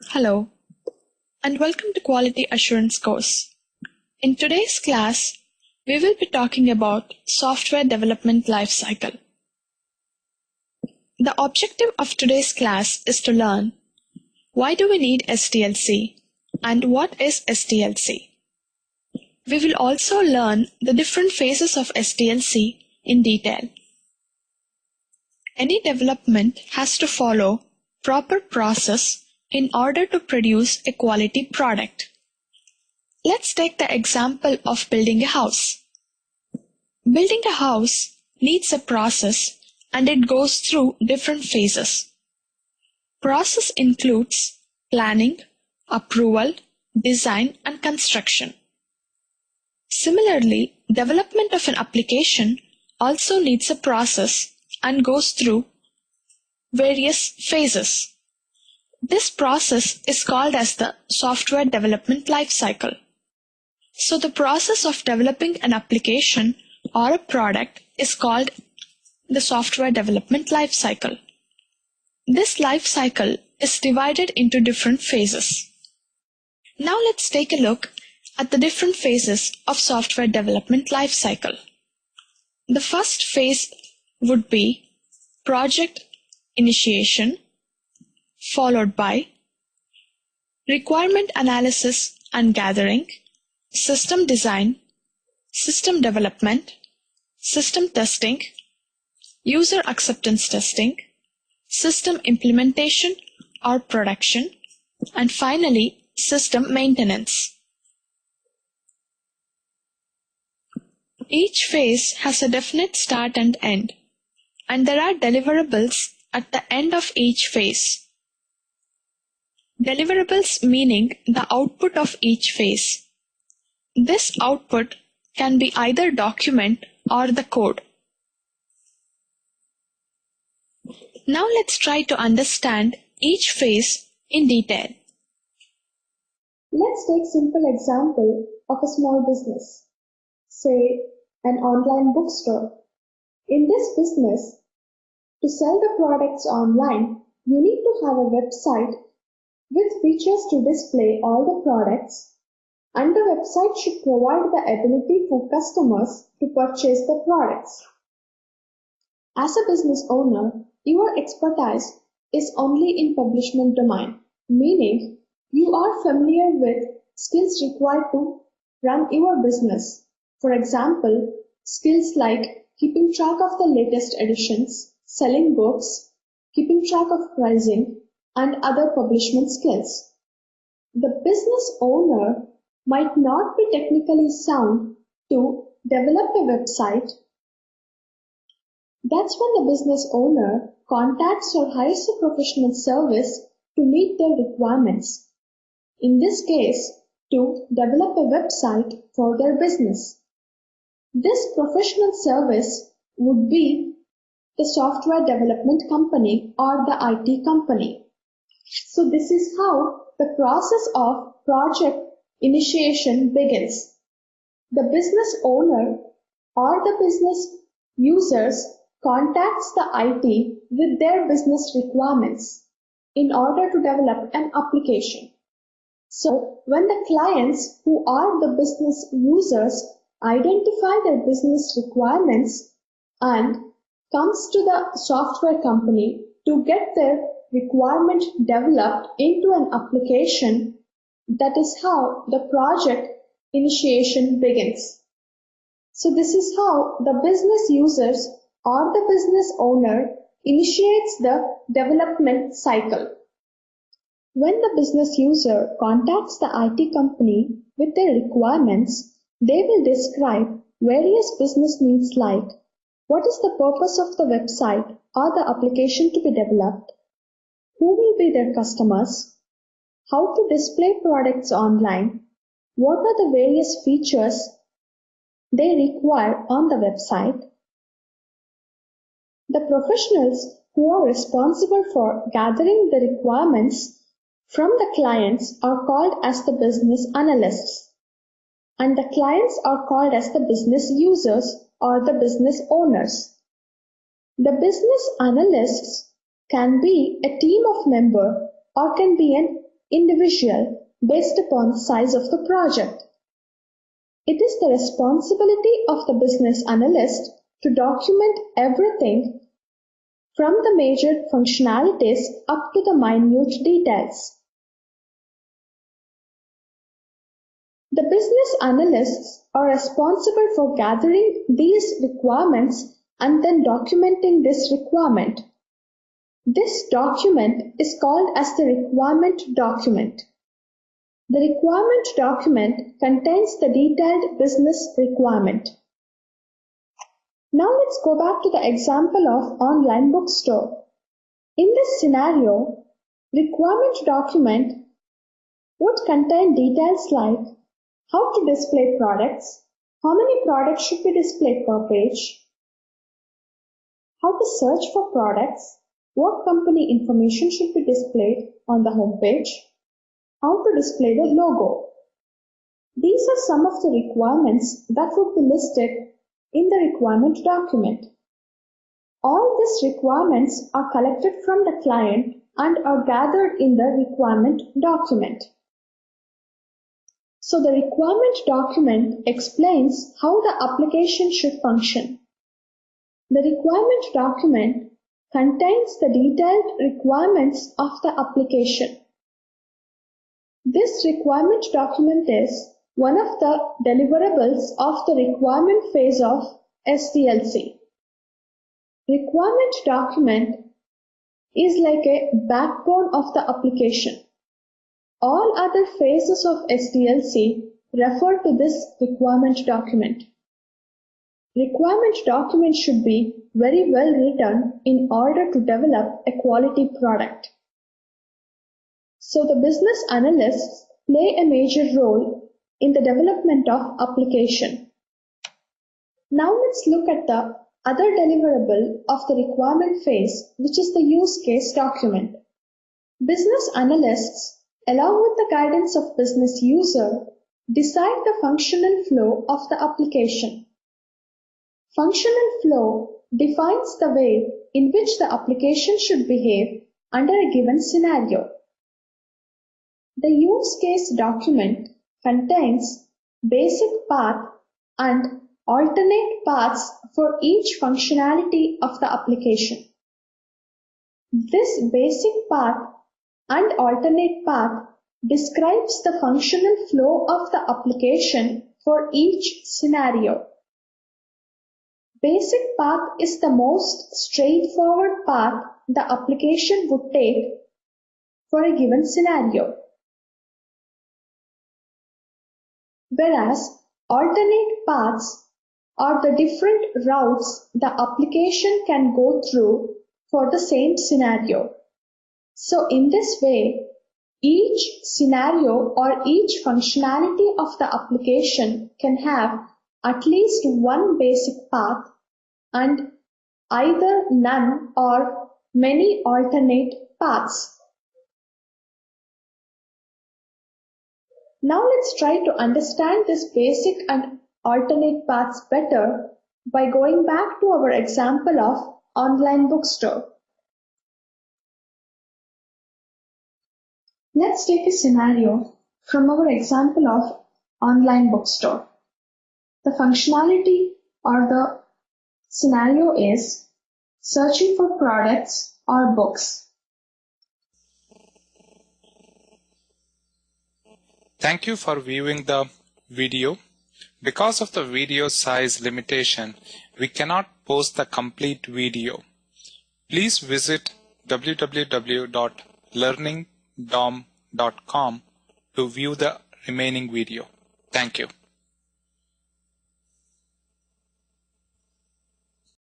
Hello, and welcome to Quality Assurance course. In today's class, we will be talking about software development lifecycle. The objective of today's class is to learn why do we need SDLC and what is SDLC. We will also learn the different phases of SDLC in detail. Any development has to follow proper process in order to produce a quality product. Let's take the example of building a house. Building a house needs a process and it goes through different phases. Process includes planning, approval, design, and construction. Similarly, development of an application also needs a process and goes through various phases. This process is called as the software development lifecycle. So the process of developing an application or a product is called the software development lifecycle. This lifecycle is divided into different phases. Now let's take a look at the different phases of software development lifecycle. The first phase would be project initiation, followed by requirement analysis and gathering, system design, system development, system testing, user acceptance testing, system implementation or production, and finally, system maintenance. Each phase has a definite start and end, and there are deliverables at the end of each phase. Deliverables meaning the output of each phase. This output can be either document or the code. Now let's try to understand each phase in detail. Let's take simple example of a small business, say an online bookstore. In this business, to sell the products online, you need to have a website with features to display all the products, and the website should provide the ability for customers to purchase the products. As a business owner, your expertise is only in publishment domain, meaning you are familiar with skills required to run your business. For example, skills like keeping track of the latest editions, selling books, keeping track of pricing, and other publishment skills. The business owner might not be technically sound to develop a website. That's when the business owner contacts or hires a professional service to meet their requirements. In this case, to develop a website for their business. This professional service would be the software development company or the IT company. So this is how the process of project initiation begins. The business owner or the business users contacts the IT with their business requirements in order to develop an application. So when the clients who are the business users identify their business requirements and comes to the software company to get their requirement developed into an application, that is how the project initiation begins. So this is how the business users or the business owner initiates the development cycle. When the business user contacts the IT company with their requirements, they will describe various business needs like what is the purpose of the website or the application to be developed, who will be their customers, how to display products online, what are the various features they require on the website. The professionals who are responsible for gathering the requirements from the clients are called as the business analysts, and the clients are called as the business users or the business owners. The business analysts can be a team of members or can be an individual based upon the size of the project. It is the responsibility of the business analyst to document everything from the major functionalities up to the minute details. The business analysts are responsible for gathering these requirements and then documenting this requirement. This document is called as the requirement document. The requirement document contains the detailed business requirement. Now let's go back to the example of online bookstore. In this scenario, requirement document would contain details like how to display products, how many products should be displayed per page, how to search for products, what company information should be displayed on the home page, how to display the logo. These are some of the requirements that would be listed in the requirement document. All these requirements are collected from the client and are gathered in the requirement document. So the requirement document explains how the application should function. The requirement document contains the detailed requirements of the application. This requirement document is one of the deliverables of the requirement phase of SDLC. Requirement document is like a backbone of the application. All other phases of SDLC refer to this requirement document. Requirement document should be very well written in order to develop a quality product. So the business analysts play a major role in the development of application. Now let's look at the other deliverable of the requirement phase, which is the use case document. Business analysts, along with the guidance of business user, decide the functional flow of the application. Functional flow defines the way in which the application should behave under a given scenario. The use case document contains basic path and alternate paths for each functionality of the application. This basic path and alternate path describes the functional flow of the application for each scenario. Basic path is the most straightforward path the application would take for a given scenario. Whereas alternate paths are the different routes the application can go through for the same scenario. So in this way, each scenario or each functionality of the application can have at least one basic path and either none or many alternate paths. Now let's try to understand this basic and alternate paths better by going back to our example of online bookstore. Let's take a scenario from our example of online bookstore. The functionality or the scenario is searching for products or books. Thank you for viewing the video. Because of the video size limitation, we cannot post the complete video. Please visit www.learningdom.com to view the remaining video. Thank you.